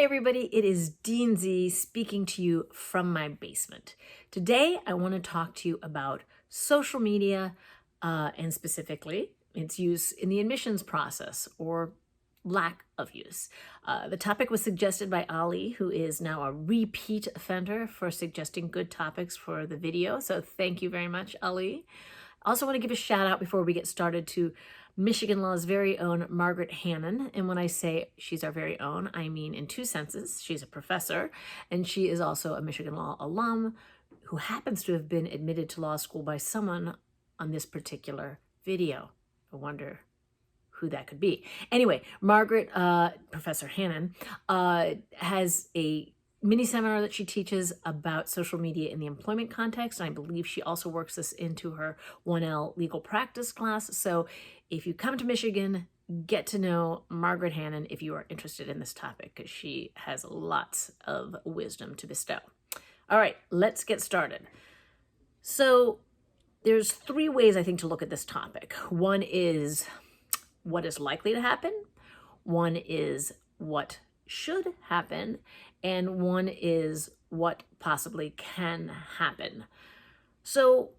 Hi everybody, it is Dean Z speaking to you from my basement. Today I want to talk to you about social media and specifically its use in the admissions process or lack of use. The topic was suggested by Ali, who is now a repeat offender for suggesting good topics for the video. So thank you very much, Ali. I also want to give a shout out before we get started to Michigan Law's very own Margaret Hannon. And when I say she's our very own, I mean in two senses. She's a professor, and she is also a Michigan Law alum who happens to have been admitted to law school by someone on this particular video. I wonder who that could be. Anyway, Margaret, Professor Hannon, has a mini seminar that she teaches about social media in the employment context. And I believe she also works this into her 1L legal practice class. So if you come to Michigan, get to know Margaret Hannon if you are interested in this topic, because she has lots of wisdom to bestow. All right, let's get started. So there's three ways I think to look at this topic. One is what is likely to happen. One is what should happen. And one is what possibly can happen. So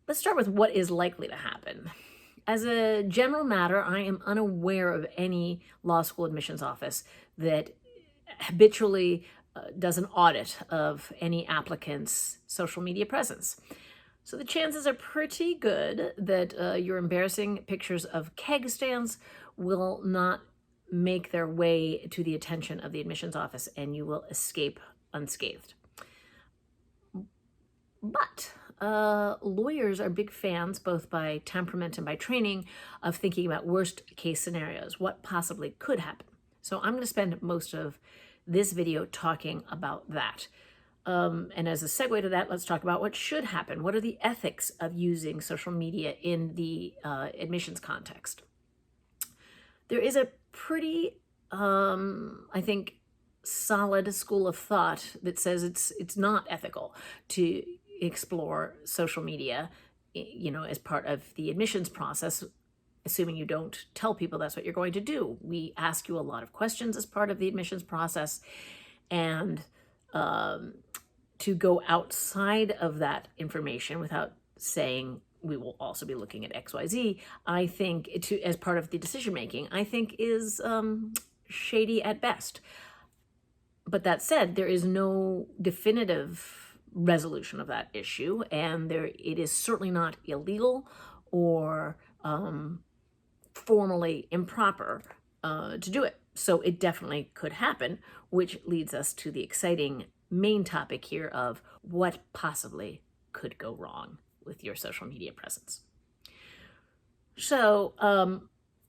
let's start with what is likely to happen. As a general matter, I am unaware of any law school admissions office that habitually does an audit of any applicant's social media presence. So the chances are pretty good that your embarrassing pictures of keg stands will not make their way to the attention of the admissions office and you will escape unscathed. But lawyers are big fans, both by temperament and by training, of thinking about worst case scenarios, what possibly could happen. So I'm going to spend most of this video talking about that. And as a segue to that, let's talk about what should happen. What are the ethics of using social media in the admissions context? There is a pretty, I think, solid school of thought that says it's not ethical to explore social media, as part of the admissions process, assuming you don't tell people that's what you're going to do. We ask you a lot of questions as part of the admissions process, and to go outside of that information without saying we will also be looking at XYZ, I think, as part of the decision making, I think is shady at best. But that said, there is no definitive resolution of that issue, and it is certainly not illegal or formally improper to do it. So it definitely could happen, which leads us to the exciting main topic here of what possibly could go wrong with your social media presence. So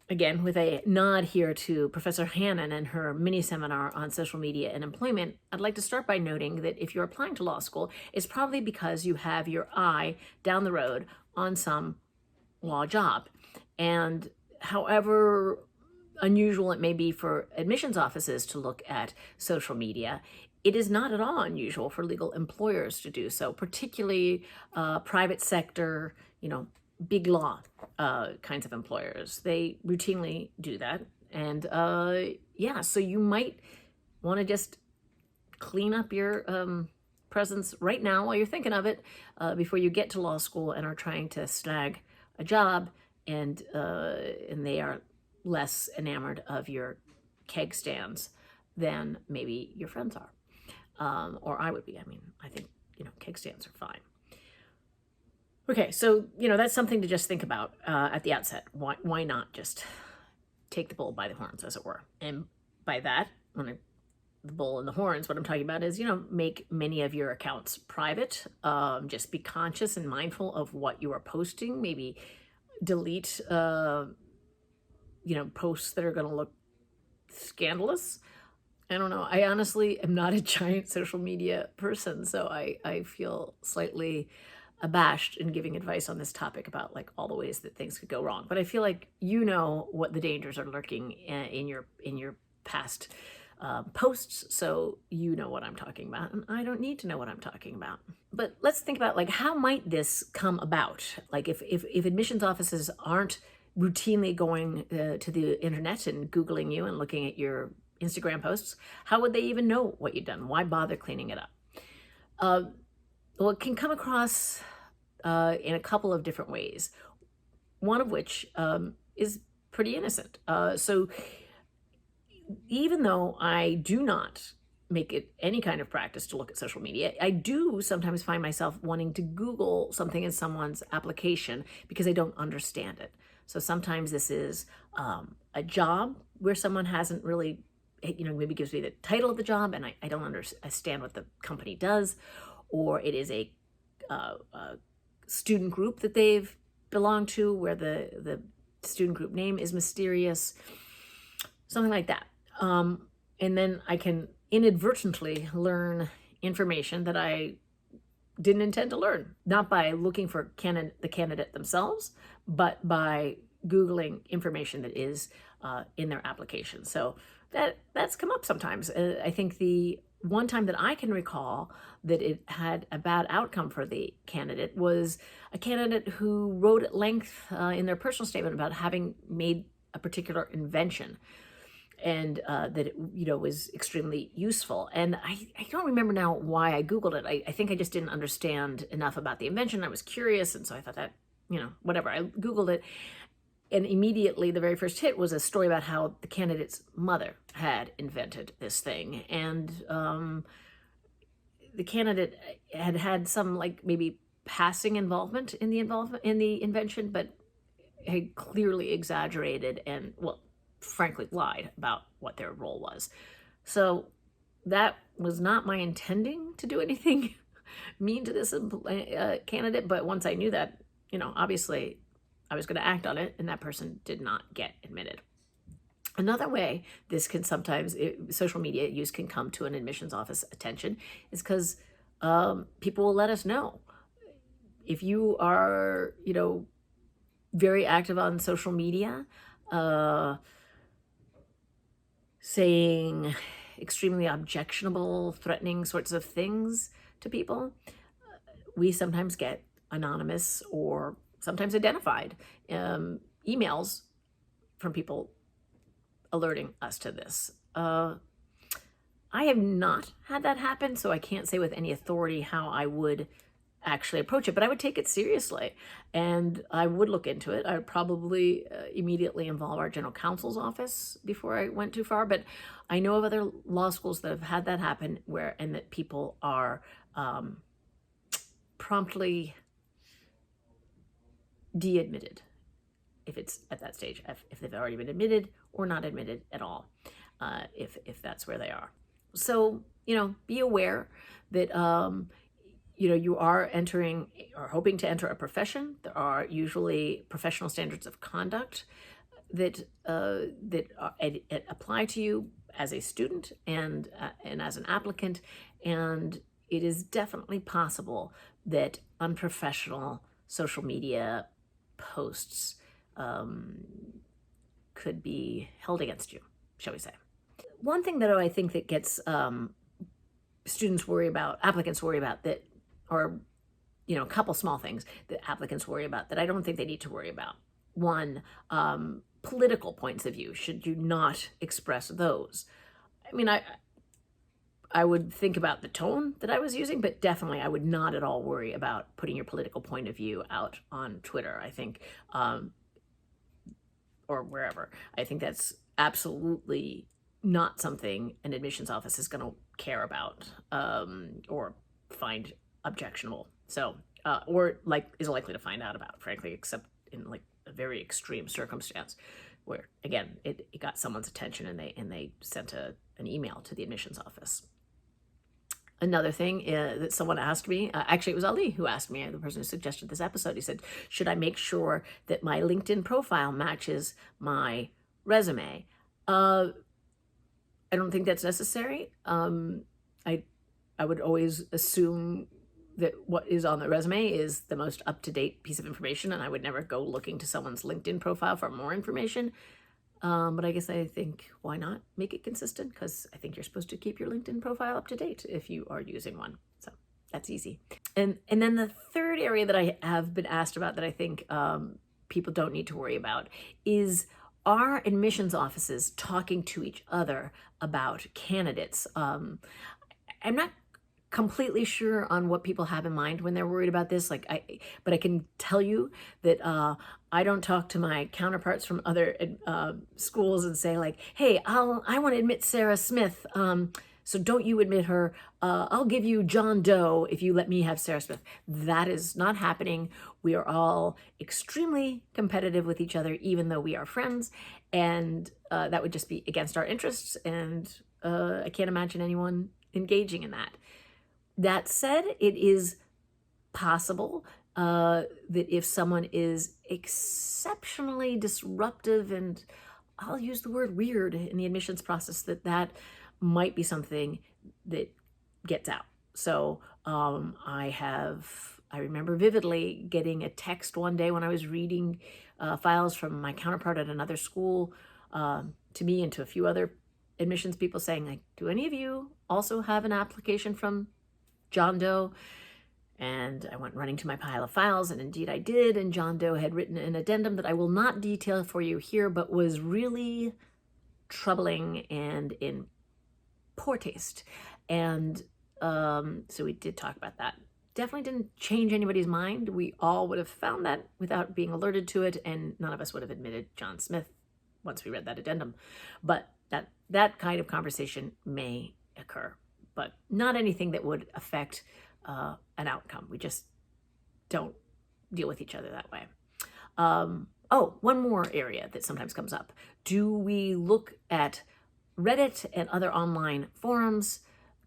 again, with a nod here to Professor Hannon and her mini seminar on social media and employment, I'd like to start by noting that if you're applying to law school, it's probably because you have your eye down the road on some law job. And however unusual it may be for admissions offices to look at social media, it is not at all unusual for legal employers to do so, particularly private sector, big law kinds of employers. They routinely do that. And so you might want to just clean up your presence right now while you're thinking of it before you get to law school and are trying to snag a job and they are less enamored of your keg stands than maybe your friends are. Or I would be. I mean, I think, keg stands are fine. Okay, so, that's something to just think about at the outset. Why not just take the bull by the horns, as it were? And by that, the bull and the horns, what I'm talking about is, make many of your accounts private. Just be conscious and mindful of what you are posting. Maybe delete, posts that are going to look scandalous. I don't know. I honestly am not a giant social media person, so I feel slightly abashed in giving advice on this topic about all the ways that things could go wrong. But I feel like what the dangers are lurking in your past posts, so you know what I'm talking about, and I don't need to know what I'm talking about. But let's think about how might this come about? If admissions offices aren't routinely going to the internet and Googling you and looking at your Instagram posts, how would they even know what you've done? Why bother cleaning it up? Well, it can come across in a couple of different ways, one of which is pretty innocent. So even though I do not make it any kind of practice to look at social media, I do sometimes find myself wanting to Google something in someone's application because I don't understand it. So sometimes this is a job where someone hasn't really, maybe gives me the title of the job and I don't understand what the company does, or it is a student group that they've belonged to where the student group name is mysterious, something like that. And then I can inadvertently learn information that I didn't intend to learn, not by looking for the candidate themselves, but by Googling information that is in their application. So that's come up sometimes. I think the one time that I can recall that it had a bad outcome for the candidate was a candidate who wrote at length in their personal statement about having made a particular invention, and that it was extremely useful. And I don't remember now why I Googled it. I think I just didn't understand enough about the invention. I was curious, and so I thought that, whatever. I Googled it, and immediately the very first hit was a story about how the candidate's mother had invented this thing. And the candidate had some maybe passing involvement in the invention, but had clearly exaggerated and, well, frankly lied about what their role was. So that was not my intending to do anything mean to this candidate. But once I knew that, obviously I was going to act on it, and that person did not get admitted. Another way this can sometimes, social media use can come to an admissions office attention is because people will let us know. If you are, very active on social media, saying extremely objectionable, threatening sorts of things to people, we sometimes get anonymous or sometimes identified emails from people alerting us to this. I have not had that happen, so I can't say with any authority how I would actually approach it, but I would take it seriously and I would look into it. I would probably immediately involve our general counsel's office before I went too far, but I know of other law schools that have had that happen and that people are promptly de-admitted if it's at that stage, if they've already been admitted or not admitted at all, if that's where they are. So, be aware that you are entering or hoping to enter a profession. There are usually professional standards of conduct that apply to you as a student and as an applicant. And it is definitely possible that unprofessional social media posts could be held against you, shall we say. One thing that I think that gets applicants worry about that, or a couple small things that applicants worry about that I don't think they need to worry about. One, political points of view. Should you not express those? I mean, I would think about the tone that I was using, but definitely I would not at all worry about putting your political point of view out on Twitter, I think, or wherever. I think that's absolutely not something an admissions office is going to care about or find objectionable. So, or is likely to find out about, frankly, except in a very extreme circumstance where, again, it got someone's attention and they sent an email to the admissions office. Another thing that someone asked me, actually it was Ali who asked me, the person who suggested this episode, he said, should I make sure that my LinkedIn profile matches my resume? I don't think that's necessary. I would always assume that what is on the resume is the most up-to-date piece of information, and I would never go looking to someone's LinkedIn profile for more information. But I guess I think, why not make it consistent? Because I think you're supposed to keep your LinkedIn profile up to date if you are using one. So that's easy. And then the third area that I have been asked about that I think people don't need to worry about is are admissions offices talking to each other about candidates? I'm not completely sure on what people have in mind when they're worried about this. But I can tell you that I don't talk to my counterparts from other schools and say like, "Hey, I want to admit Sarah Smith. So don't you admit her. I'll give you John Doe if you let me have Sarah Smith." That is not happening. We are all extremely competitive with each other, even though we are friends, and that would just be against our interests. And I can't imagine anyone engaging in that. That said, it is possible that if someone is exceptionally disruptive, and I'll use the word weird in the admissions process, that might be something that gets out. So I remember vividly getting a text one day when I was reading files from my counterpart at another school to me and to a few other admissions people saying, like, "Do any of you also have an application from John Doe?" And I went running to my pile of files, and indeed I did. And John Doe had written an addendum that I will not detail for you here, but was really troubling and in poor taste. And so we did talk about that. Definitely didn't change anybody's mind. We all would have found that without being alerted to it, and none of us would have admitted John Smith once we read that addendum. But that kind of conversation may occur, but not anything that would affect an outcome. We just don't deal with each other that way. One more area that sometimes comes up. Do we look at Reddit and other online forums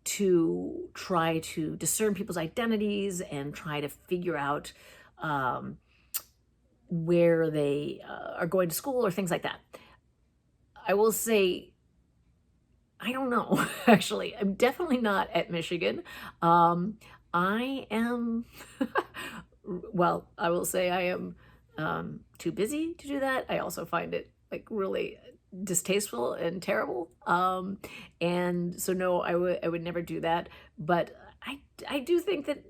to try to discern people's identities and try to figure out where they are going to school or things like that? I will say, I don't know, actually. I'm definitely not at Michigan. I am, well, I will say I am too busy to do that. I also find it like really distasteful and terrible. And so no, I would never do that. But I do think that,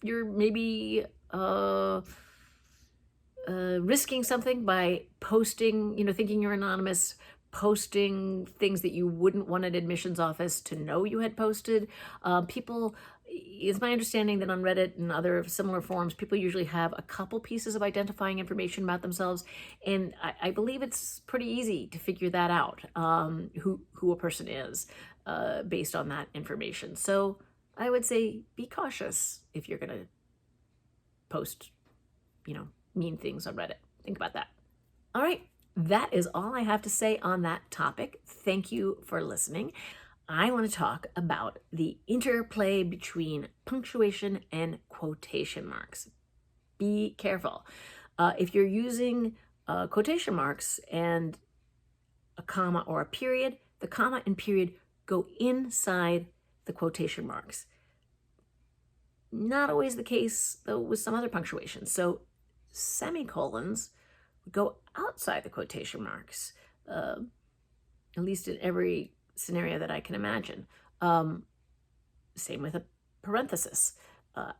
you're maybe risking something by posting, thinking you're anonymous, posting things that you wouldn't want an admissions office to know you had posted. It's my understanding that on Reddit and other similar forums, people usually have a couple pieces of identifying information about themselves. And I believe it's pretty easy to figure that out, who a person is based on that information. So I would say be cautious if you're going to post, mean things on Reddit. Think about that. All right. That is all I have to say on that topic. Thank you for listening. I want to talk about the interplay between punctuation and quotation marks. Be careful. If you're using quotation marks and a comma or a period, the comma and period go inside the quotation marks. Not always the case, though, with some other punctuation. So semicolons go outside the quotation marks, at least in every scenario that I can imagine. Same with a parenthesis,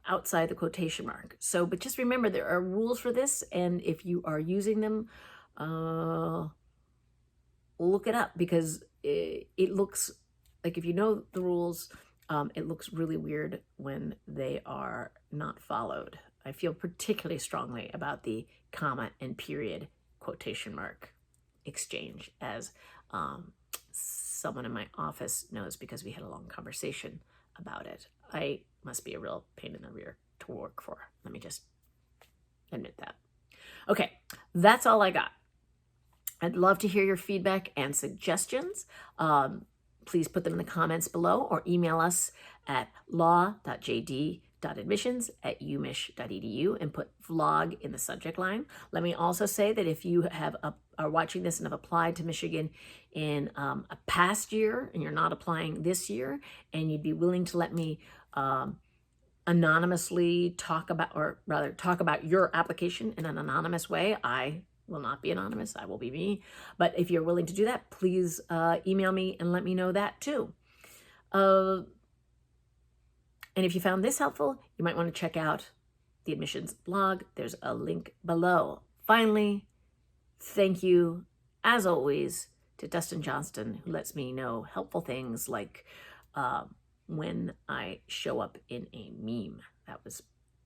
outside the quotation mark. So, but just remember, there are rules for this, and if you are using them, look it up, because it looks like, if you know the rules, it looks really weird when they are not followed. I feel particularly strongly about the comma and period quotation mark exchange, as someone in my office knows, because we had a long conversation about it. I must be a real pain in the rear to work for. Let me just admit that. Okay, that's all I got. I'd love to hear your feedback and suggestions. Please put them in the comments below, or email us at law.jd.admissions@umich.edu and put vlog in the subject line. Let me also say that if you are watching this and have applied to Michigan in a past year, and you're not applying this year, and you'd be willing to let me anonymously talk about your application in an anonymous way, I will not be anonymous. I will be me. But if you're willing to do that, please email me and let me know that too. And if you found this helpful, you might want to check out the admissions blog. There's a link below. Finally, thank you as always, to Dustin Johnston, who lets me know helpful things like when I show up in a meme. That was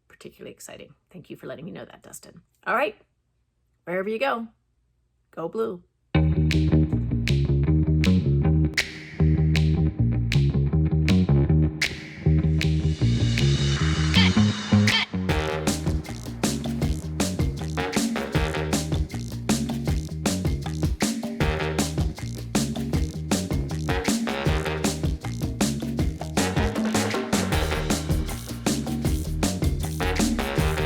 particularly exciting. Thank you for letting me know that, Dustin. All right, wherever you go, go blue.